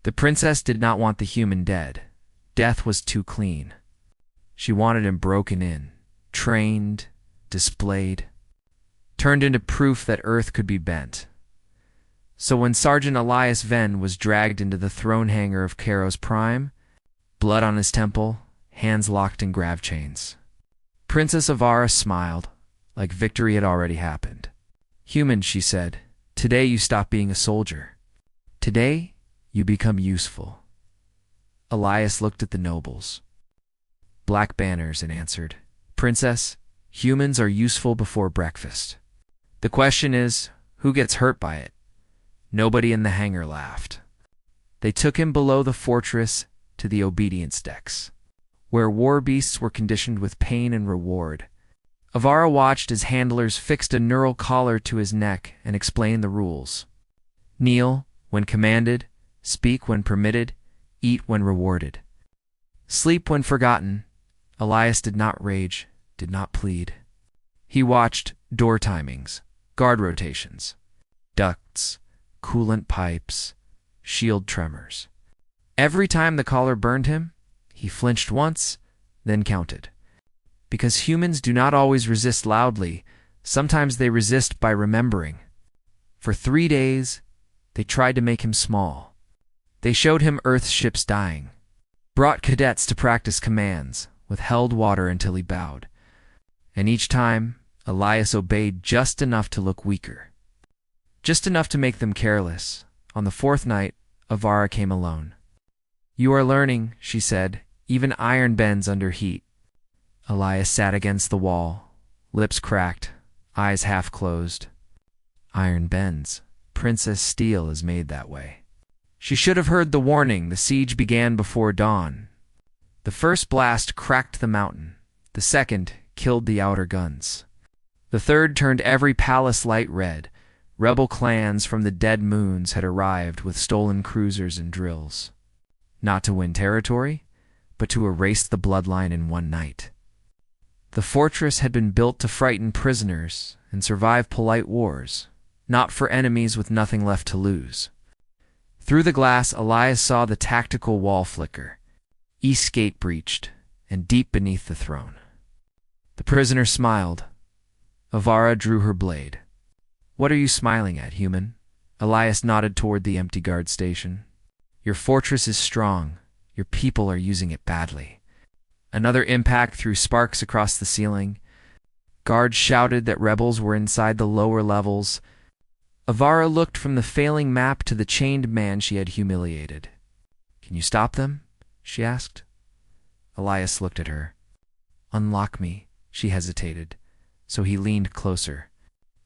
The princess did not want the human dead. Death was too clean. She wanted him broken in, trained, displayed, turned into proof that Earth could be bent. So when Sergeant Elias Venn was dragged into the throne hangar of Kairos Prime, blood on his temple, hands locked in grav chains, Princess Avara smiled, like victory had already happened. "Human," she said, "today you stop being a soldier. Today you become useful." Elias looked at the nobles. Black banners, and answered, "Princess, humans are useful before breakfast. The question is, who gets hurt by it?" Nobody in the hangar laughed. They took him below the fortress to the obedience decks, where war beasts were conditioned with pain and reward. Avara watched as handlers fixed a neural collar to his neck and explained the rules. Kneel when commanded, speak when permitted, eat when rewarded, sleep when forgotten. Elias did not rage, did not plead. He watched door timings, guard rotations, ducts, coolant pipes, shield tremors. Every time the collar burned him, he flinched once, then counted. Because humans do not always resist loudly, sometimes they resist by remembering. For 3 days, they tried to make him small. They showed him Earth's ships dying, brought cadets to practice commands, withheld water until he bowed. And each time, Elias obeyed just enough to look weaker. Just enough to make them careless. On the 4th night, Avara came alone. "You are learning," she said. "Even iron bends under heat." Elias sat against the wall, lips cracked, eyes half closed. Iron bends. Princess Steel is made that way. She should have heard the warning. The siege began before dawn. The first blast cracked the mountain. The second killed the outer guns. The third turned every palace light red. Rebel clans from the dead moons had arrived with stolen cruisers and drills. Not to win territory, but to erase the bloodline in one night. The fortress had been built to frighten prisoners and survive polite wars, not for enemies with nothing left to lose. Through the glass, Elias saw the tactical wall flicker. East gate breached, and deep beneath the throne. The prisoner smiled. Avara drew her blade. "What are you smiling at, human?" Elias nodded toward the empty guard station. "Your fortress is strong. Your people are using it badly." Another impact threw sparks across the ceiling. Guards shouted that rebels were inside the lower levels. Avara looked from the failing map to the chained man she had humiliated. "Can you stop them?" she asked. Elias looked at her. "Unlock me," she hesitated, so he leaned closer.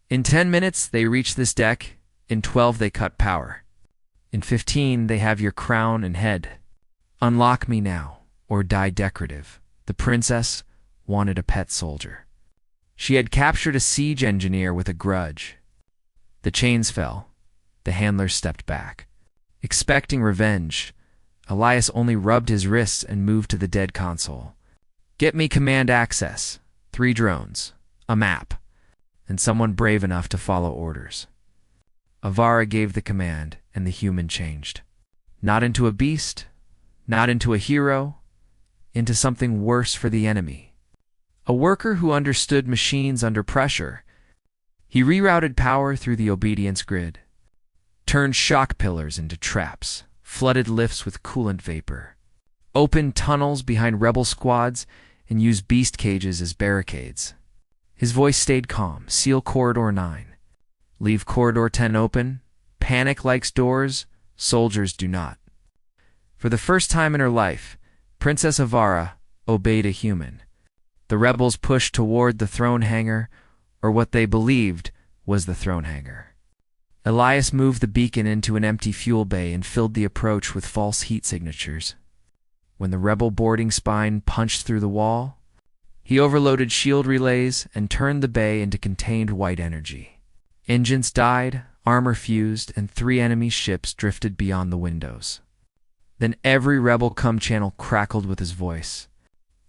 "In 10 minutes, they reach this deck. In 12, they cut power. In 15, they have your crown and head. Unlock me now, or die decorative." The princess wanted a pet soldier. She had captured a siege engineer with a grudge. The chains fell. The handlers stepped back. Expecting revenge, Elias only rubbed his wrists and moved to the dead console. "Get me command access, 3 drones, a map, and someone brave enough to follow orders." Avara gave the command, and the human changed. Not into a beast, not into a hero, into something worse for the enemy. A worker who understood machines under pressure. He rerouted power through the obedience grid, turned shock pillars into traps, flooded lifts with coolant vapor, opened tunnels behind rebel squads, and used beast cages as barricades. His voice stayed calm. "Seal Corridor 9. Leave Corridor 10 open. Panic likes doors. Soldiers do not." For the first time in her life, Princess Avara obeyed a human. The rebels pushed toward the throne hangar, or what they believed was the throne hangar. Elias moved the beacon into an empty fuel bay and filled the approach with false heat signatures. When the rebel boarding spine punched through the wall, he overloaded shield relays and turned the bay into contained white energy. Engines died, armor fused, and 3 enemy ships drifted beyond the windows. Then every rebel channel crackled with his voice.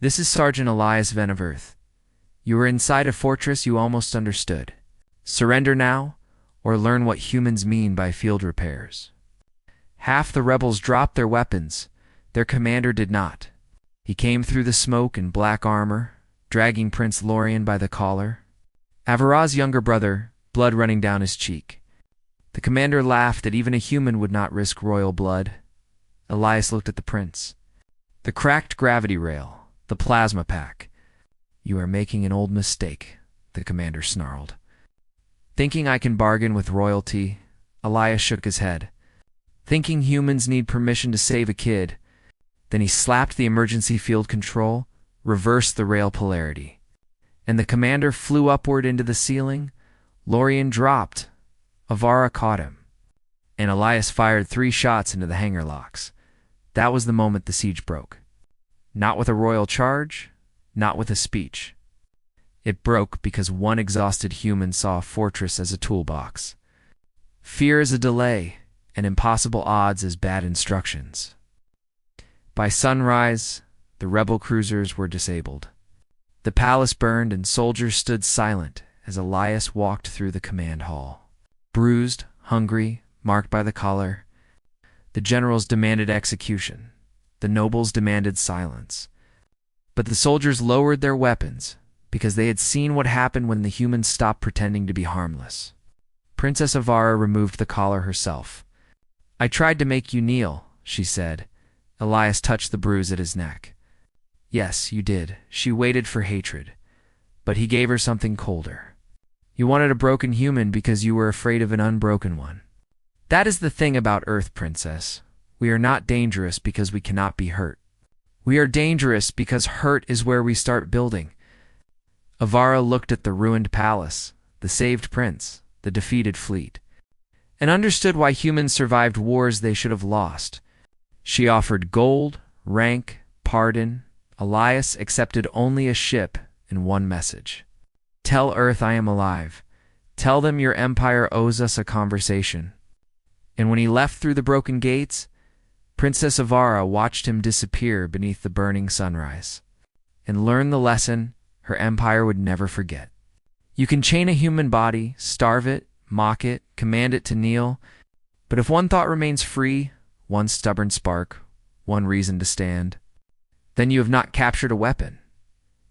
"This is Sergeant Elias Venn of Earth. You were inside a fortress you almost understood. Surrender now, or learn what humans mean by field repairs." Half the rebels dropped their weapons. Their commander did not. He came through the smoke in black armor, dragging Prince Lorien by the collar. Avara's younger brother, blood running down his cheek. The commander laughed that even a human would not risk royal blood. Elias looked at the prince. The cracked gravity rail, the plasma pack. "You are making an old mistake," the commander snarled. "Thinking I can bargain with royalty?" Elias shook his head. "Thinking humans need permission to save a kid?" Then he slapped the emergency field control, reversed the rail polarity. And the commander flew upward into the ceiling. Lorien dropped. Avara caught him. And Elias fired 3 shots into the hangar locks. That was the moment the siege broke. Not with a royal charge, not with a speech. It broke because one exhausted human saw a fortress as a toolbox. Fear is a delay, and impossible odds as bad instructions. By sunrise, the rebel cruisers were disabled. The palace burned and soldiers stood silent as Elias walked through the command hall. Bruised, hungry, marked by the collar, the generals demanded execution. The nobles demanded silence. But the soldiers lowered their weapons because they had seen what happened when the humans stopped pretending to be harmless. Princess Avara removed the collar herself. "I tried to make you kneel," she said. Elias touched the bruise at his neck. "Yes, you did." She waited for hatred. But he gave her something colder. "You wanted a broken human because you were afraid of an unbroken one. That is the thing about Earth, Princess. We are not dangerous because we cannot be hurt. We are dangerous because hurt is where we start building." Avara looked at the ruined palace, the saved prince, the defeated fleet, and understood why humans survived wars they should have lost. She offered gold, rank, pardon. Elias accepted only a ship and one message. "Tell Earth I am alive. Tell them your empire owes us a conversation." And when he left through the broken gates, Princess Avara watched him disappear beneath the burning sunrise, and learned the lesson her empire would never forget. You can chain a human body, starve it, mock it, command it to kneel, but if one thought remains free, one stubborn spark, one reason to stand, then you have not captured a weapon.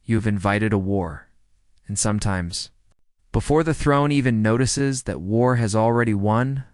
You have invited a war. And sometimes, before the throne even notices that war has already won,